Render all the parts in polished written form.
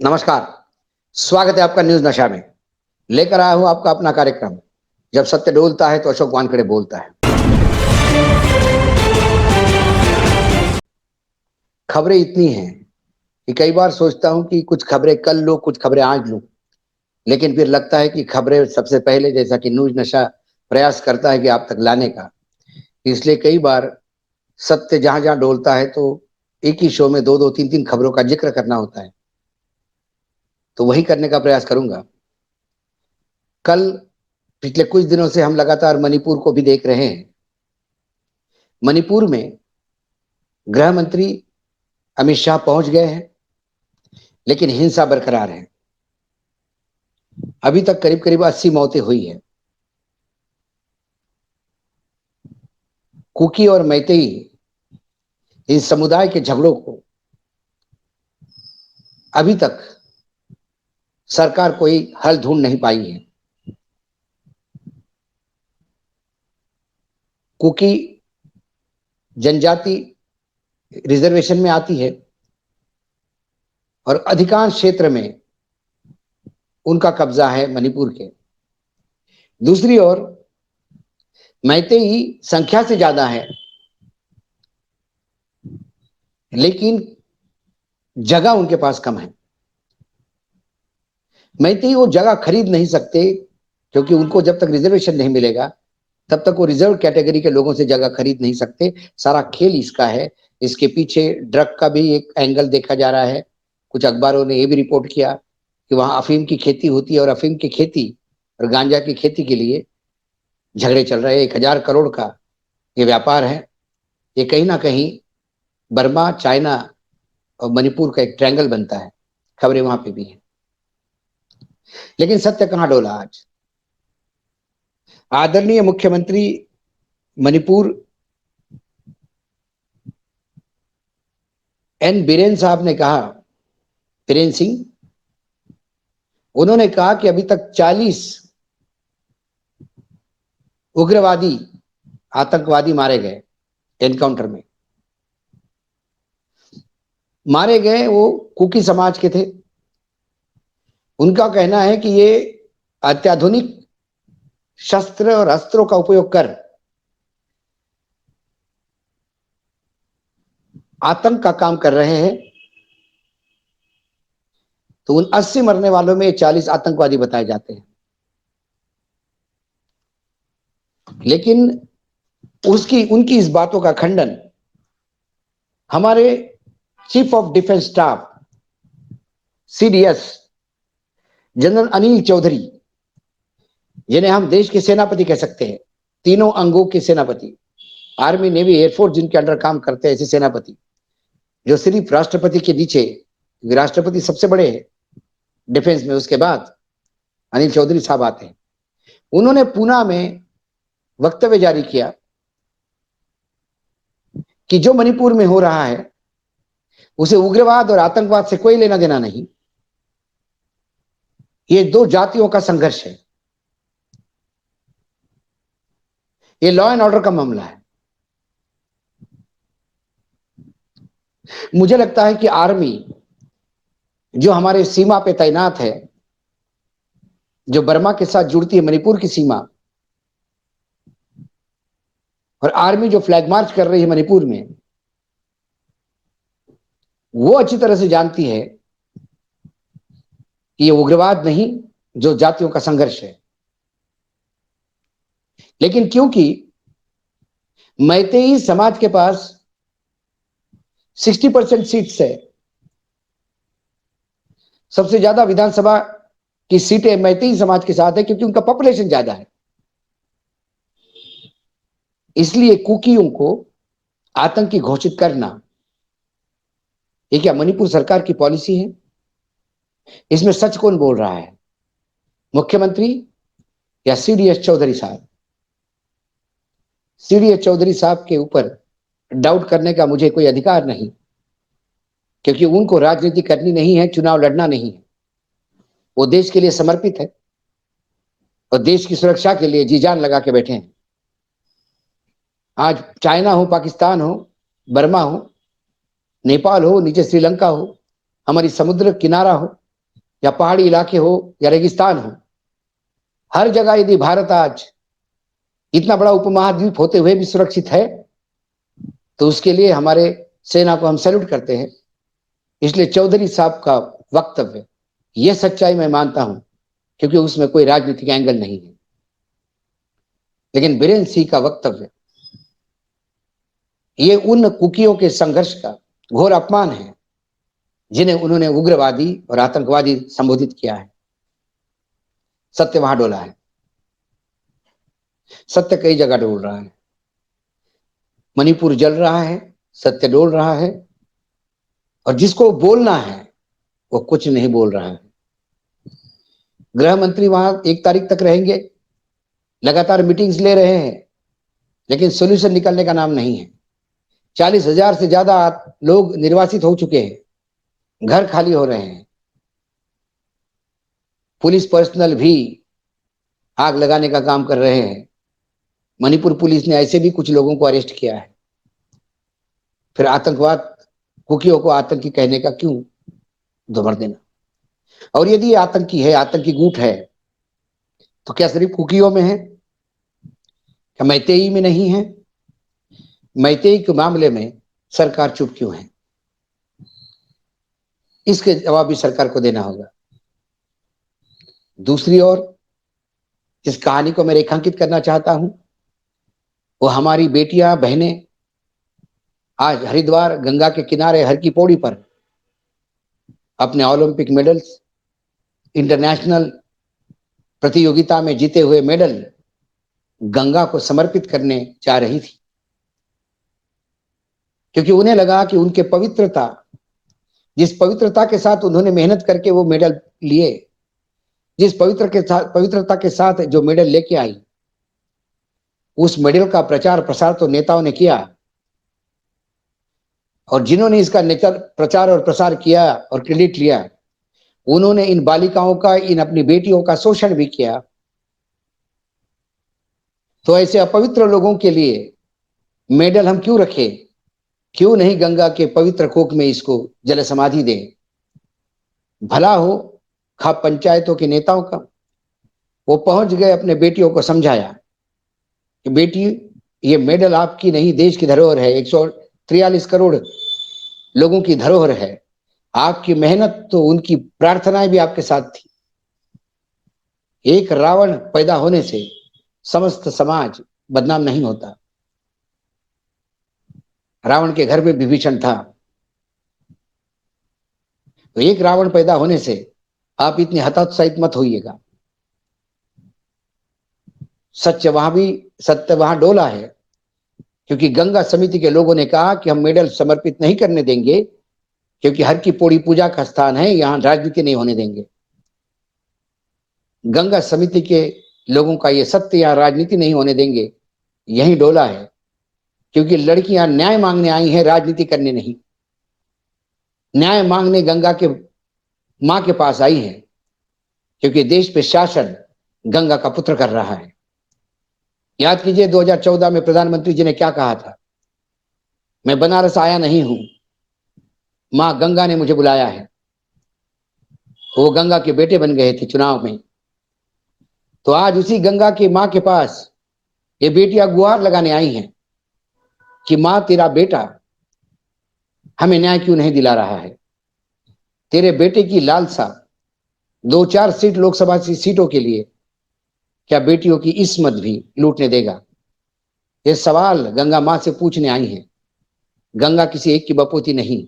नमस्कार। स्वागत है आपका न्यूज नशा में। लेकर आया हूं आपका अपना कार्यक्रम। जब सत्य डोलता है तो अशोक वानखेड़े बोलता है। खबरें इतनी हैं कि कई बार सोचता हूं कि कुछ खबरें कल लूं, कुछ खबरें आज लूं, लेकिन फिर लगता है कि खबरें सबसे पहले, जैसा कि न्यूज नशा प्रयास करता है कि आप तक लाने का, इसलिए कई बार सत्य जहां जहां डोलता है तो एक ही शो में दो दो तीन तीन खबरों का जिक्र करना होता है, तो वही करने का प्रयास करूंगा। कल पिछले कुछ दिनों से हम लगातार मणिपुर को भी देख रहे हैं। मणिपुर में गृह मंत्री अमित शाह पहुंच गए हैं, लेकिन हिंसा बरकरार है। अभी तक करीब करीब 80 मौतें हुई है। कुकी और मैतेई इस समुदाय के झगड़ों को अभी तक सरकार कोई हल ढूंढ नहीं पाई है। कुकी जनजाति रिजर्वेशन में आती है और अधिकांश क्षेत्र में उनका कब्जा है मणिपुर के। दूसरी ओर मैतेई संख्या से ज्यादा है, लेकिन जगह उनके पास कम है। मैतेई वो जगह खरीद नहीं सकते, क्योंकि उनको जब तक रिजर्वेशन नहीं मिलेगा तब तक वो रिजर्व कैटेगरी के लोगों से जगह खरीद नहीं सकते। सारा खेल इसका है। इसके पीछे ड्रग का भी एक एंगल देखा जा रहा है। कुछ अखबारों ने यह भी रिपोर्ट किया कि वहां अफीम की खेती होती है और अफीम की खेती और गांजा की खेती के लिए झगड़े चल रहे हैं। 1000 करोड़ का ये व्यापार है। ये कहीं ना कहीं बर्मा, चाइना और मणिपुर का एक ट्रायंगल बनता है। खबरें वहां पे भी हैं, लेकिन सत्य कहां डोला आज। आदरणीय मुख्यमंत्री मणिपुर एन बीरेन साहब ने कहा, बीरेन सिंह, उन्होंने कहा कि अभी तक 40 उग्रवादी आतंकवादी मारे गए एनकाउंटर में। मारे गए वो कुकी समाज के थे। उनका कहना है कि ये अत्याधुनिक शस्त्र और अस्त्रों का उपयोग कर आतंक का काम कर रहे हैं। तो उन 80 मरने वालों में 40 आतंकवादी बताए जाते हैं। लेकिन उनकी इस बातों का खंडन हमारे chief of defence staff CDS general Anil Chaudhary, जिन्हें हम देश के सेनापति कह सकते हैं, तीनों अंगों के सेनापति, आर्मी, नेवी, एयरफोर्स, जिनके अंडर काम करते हैं ऐसे सेनापति, जो सिर्फ राष्ट्रपति के नीचे, राष्ट्रपति सबसे बड़े हैं डिफेंस में, उसके बाद अनिल चौधरी साहब आते हैं। उन्होंने पूना में वक्तव्य जारी किया कि जो मणिपुर में हो रहा है उसे उग्रवाद और आतंकवाद से कोई लेना देना नहीं। ये दो जातियों का संघर्ष है। ये लॉ एंड ऑर्डर का मामला है। मुझे लगता है कि आर्मी जो हमारे सीमा पे तैनात है, जो बर्मा के साथ जुड़ती है मणिपुर की सीमा, और आर्मी जो फ्लैग मार्च कर रही है मणिपुर में, वो अच्छी तरह से जानती है कि ये उग्रवाद नहीं, जो जातियों का संघर्ष है। लेकिन क्योंकि मैतेई समाज के पास 60% सीट्स है, सबसे ज्यादा विधानसभा की सीटें मैतेई समाज के साथ है, क्योंकि उनका पॉपुलेशन ज्यादा है। इसलिए कुकियों को आतंकी घोषित करना, ये क्या मणिपुर सरकार की पॉलिसी है? इसमें सच कौन बोल रहा है, मुख्यमंत्री या सीडीएस चौधरी साहब? सीडीएस चौधरी साहब के ऊपर डाउट करने का मुझे कोई अधिकार नहीं, क्योंकि उनको राजनीति करनी नहीं है, चुनाव लड़ना नहीं है। वो देश के लिए समर्पित है और देश की सुरक्षा के लिए जी जान लगा के बैठे हैं। आज चाइना हो, पाकिस्तान हो, बर्मा हो, नेपाल हो, नीचे श्रीलंका हो, हमारी समुद्र किनारा हो, या पहाड़ी इलाके हो या रेगिस्तान हो, हर जगह यदि भारत आज इतना बड़ा उपमहाद्वीप होते हुए भी सुरक्षित है, तो उसके लिए हमारे सेना को हम सैल्यूट करते हैं। इसलिए चौधरी साहब का वक्तव्य, यह सच्चाई मैं मानता हूं, क्योंकि उसमें कोई राजनीतिक एंगल नहीं है। लेकिन बीरेन सिंह का वक्तव्य, ये उन कुकियों के संघर्ष का घोर अपमान है जिन्हें उन्होंने उग्रवादी और आतंकवादी संबोधित किया है। सत्य वहां डोला है, सत्य कई जगह डोल रहा है। मणिपुर जल रहा है, सत्य डोल रहा है, और जिसको बोलना है वो कुछ नहीं बोल रहा है। गृह मंत्री वहां 1 तारीख तक रहेंगे, लगातार मीटिंग्स ले रहे हैं, लेकिन सोल्यूशन निकलने का नाम नहीं है। 40,000 से ज्यादा लोग निर्वासित हो चुके हैं, घर खाली हो रहे हैं। पुलिस पर्सनल भी आग लगाने का काम कर रहे हैं। मणिपुर पुलिस ने ऐसे भी कुछ लोगों को अरेस्ट किया है। फिर आतंकवाद, कुकियों को आतंकी कहने का क्यों धुमर देना? और यदि ये आतंकी है, आतंकी गुट है, तो क्या सिर्फ कुकियों में है? क्या मैतेई में नहीं है? मैतेई के मामले में सरकार चुप क्यों है? इसके जवाब भी सरकार को देना होगा। दूसरी ओर, जिस कहानी को मैं रेखांकित करना चाहता हूं, वो हमारी बेटियां, बहनें आज हरिद्वार गंगा के किनारे हर की पौड़ी पर अपने ओलंपिक मेडल्स, इंटरनेशनल प्रतियोगिता में जीते हुए मेडल गंगा को समर्पित करने जा रही थी, क्योंकि उन्हें लगा कि उनके पवित्रता, जिस पवित्रता के साथ उन्होंने मेहनत करके वो मेडल लिए, जिस पवित्रता के साथ जो मेडल लेके आई, उस मेडल का प्रचार प्रसार तो नेताओं ने किया, और जिन्होंने इसका प्रचार और प्रसार किया और क्रेडिट लिया, उन्होंने इन बालिकाओं का, इन अपनी बेटियों का शोषण भी किया। तो ऐसे अपवित्र लोगों के लिए मेडल हम क्यों रखें? क्यों नहीं गंगा के पवित्र कोक में इसको जल समाधि दें? भला हो खाप पंचायतों के नेताओं का, वो पहुंच गए, अपने बेटियों को समझाया कि बेटी, ये मेडल आपकी नहीं, देश की धरोहर है, 143 करोड़ लोगों की धरोहर है। आपकी मेहनत तो, उनकी प्रार्थनाएं भी आपके साथ थी। एक रावण पैदा होने से समस्त समाज बदनाम नहीं होता। रावण के घर में विभीषण था, तो एक रावण पैदा होने से आप इतने हतोत्साहित मत होइएगा। सत्य वहां डोला है, क्योंकि गंगा समिति के लोगों ने कहा कि हम मेडल समर्पित नहीं करने देंगे, क्योंकि हर की पौड़ी पूजा का स्थान है, यहां राजनीति नहीं होने देंगे। गंगा समिति के लोगों का ये सत्य, यहां राजनीति नहीं होने देंगे, यही डोला है, क्योंकि लड़कियां न्याय मांगने आई हैं, राजनीति करने नहीं। न्याय मांगने गंगा के मां के पास आई है, क्योंकि देश पे शासन गंगा का पुत्र कर रहा है। याद कीजिए 2014 में प्रधानमंत्री जी ने क्या कहा था, मैं बनारस आया नहीं हूं, मां गंगा ने मुझे बुलाया है। वो गंगा के बेटे बन गए थे चुनाव में। तो आज उसी गंगा की मां के पास ये बेटियां गुहार लगाने आई हैं कि मां, तेरा बेटा हमें न्याय क्यों नहीं दिला रहा है? तेरे बेटे की लालसा 2-4 सीट लोकसभा सीटों के लिए क्या बेटियों की इस्मत भी लूटने देगा? ये सवाल गंगा मां से पूछने आई है। गंगा किसी एक की बपोती नहीं,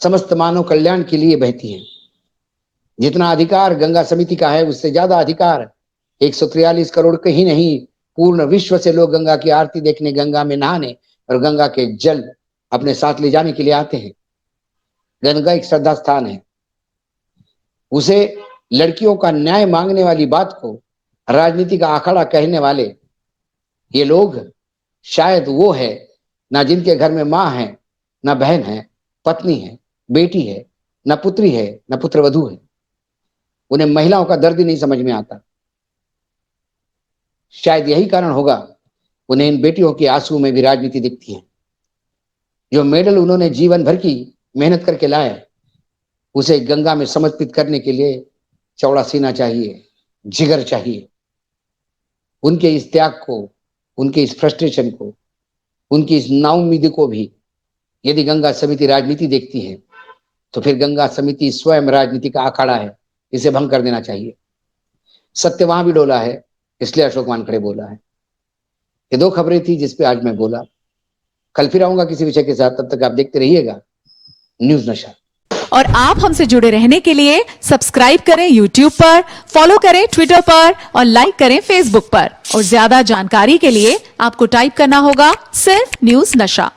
समस्त मानव कल्याण के लिए बहती है। जितना अधिकार गंगा समिति का है, उससे ज्यादा अधिकार 143 करोड़ के ही नहीं, पूर्ण विश्व से लोग गंगा की आरती देखने, गंगा में नहाने और गंगा के जल अपने साथ ले जाने के लिए आते हैं। गंगा एक श्रद्धा स्थान है। उसे लड़कियों का न्याय मांगने वाली बात को राजनीति का अखाड़ा कहने वाले ये लोग शायद वो है ना जिनके घर में मां है, ना बहन है, पत्नी है, बेटी है, ना पुत्री है, ना पुत्रवधू है। उन्हें महिलाओं का दर्द ही नहीं समझ में आता। शायद यही कारण होगा उन्हें इन बेटियों के आंसू में भी राजनीति दिखती है। जो मेडल उन्होंने जीवन भर की मेहनत करके लाए, उसे गंगा में समर्पित करने के लिए चौड़ा सीना चाहिए, जिगर चाहिए। उनके इस त्याग को, उनके इस फ्रस्ट्रेशन को, उनकी इस नाउम्मीदी को भी यदि गंगा समिति राजनीति देखती है तो फिर गंगा समिति स्वयं राजनीति का अखाड़ा है, इसे भंग कर देना चाहिए। सत्य वहां भी डोला है, इसलिए अशोक वानखड़े बोला है। ये दो खबरें थी जिस पे आज मैं बोला। कल फिर आऊंगा किसी विषय के साथ, तब तक आप देखते रहिएगा न्यूज नशा। और आप हमसे जुड़े रहने के लिए सब्सक्राइब करें YouTube पर, फॉलो करें Twitter पर और लाइक करें Facebook पर। और ज्यादा जानकारी के लिए आपको टाइप करना होगा सिर्फ न्यूज नशा।